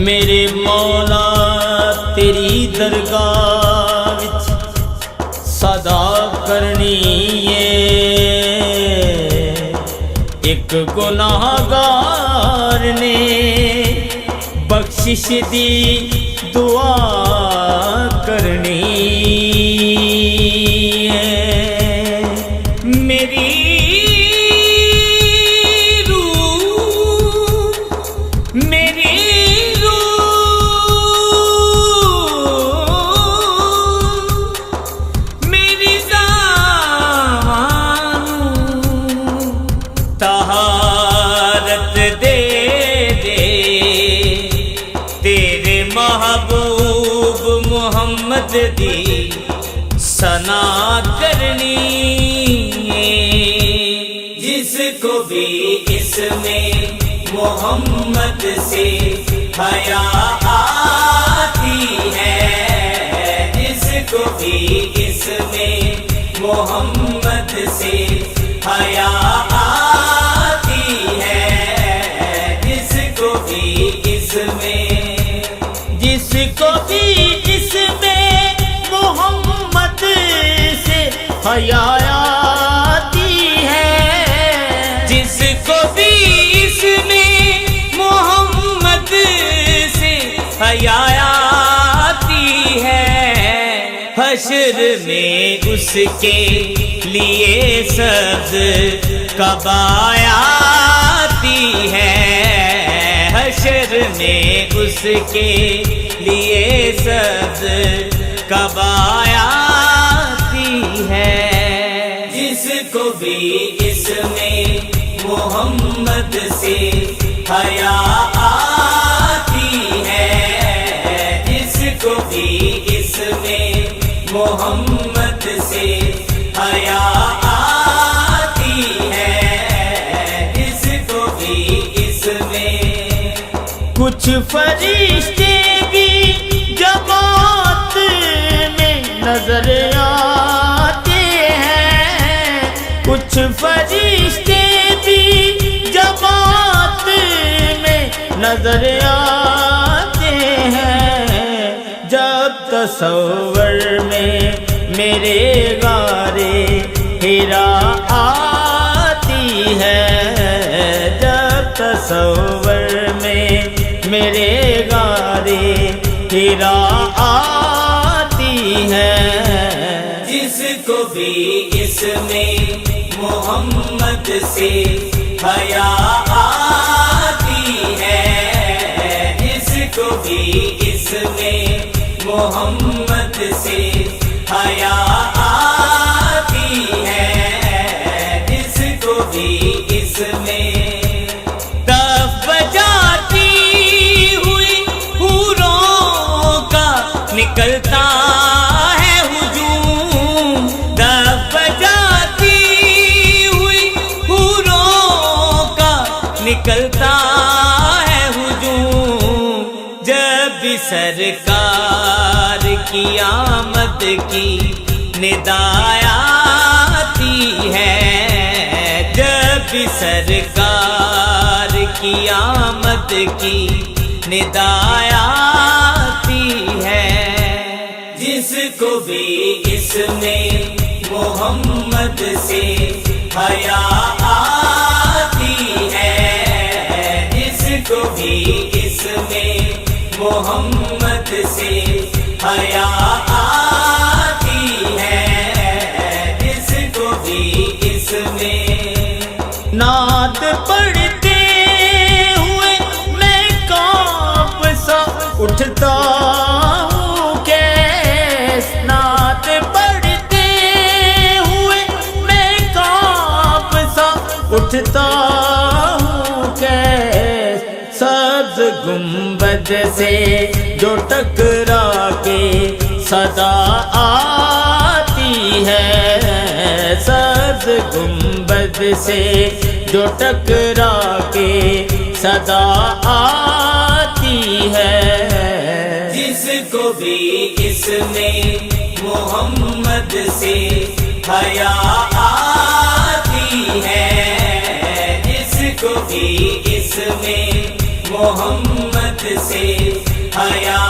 میرے مولا تیری درگاہ وچ صدا کرنی ہے، ایک گناہگار نے بخشش دی دعا کرنی ہے۔ میری طہارت دے دے تیرے محبوب محمد دی ثنا کرنی ہے۔ جس کو بھی اس میں محمد سے حیا آتی ہے، جس کو بھی اس میں محمد سے حیا آتی ہے، جس کو بھی اس میں محمد سے حیا آتی ہے، جس کو بھی اس میں محمد سے حیا آتی ہے، حشر میں اس کے لیے سبز قبایا آتی ہے، حشر میں اس کے لیے سبز قبایا آتی ہے، جس کو بھی اس میں محمد سے حیا آتی ہے، جس کو بھی اس میں محمد سے حیا آتی ہے، جس کو بھی اس میں کچھ فرشتے بھی جماعت میں نظر آتے ہیں، کچھ فرشتے بھی جماعت میں نظر آتے ہیں، جب تصور میں میرے غارِ حرا آتی ہے، جب تصور میں میرے غارِ حرا آتی ہے، جس کو بھی اس میں محمد سے حیا آتی ہے، جس کو بھی اس میں محمد سے حیا آتی ہے، جس کو بھی اس میں دف بجاتی ہوئی حوروں کا نکلتا ہے ہجوم، دف بجاتی ہوئی حوروں کا نکلتا ہے ہجوم، جب بھی سرکار کی آمد کی ندا آتی ہے، جب بھی سرکار کی آمد کی ندا آتی ہے، جس کو بھی اس میں محمد سے حیا آتی ہے، جس کو بھی اس میں محمد سے حیا آتی ہے، جس کو بھی اس میں نعت پڑھتے ہوئے میں کانپ سا اٹھتا ہوں، کیس نعت پڑھتے ہوئے میں کانپ سا اٹھتا ہوں، کیس سبز گنبد سے جو ٹکرا کے صدا آتی ہے، سبز گنبد سے جو ٹکرا کے صدا آتی ہے، جس کو بھی اس میں محمد سے حیا آتی ہے، جس کو بھی اس میں محمد سے حیا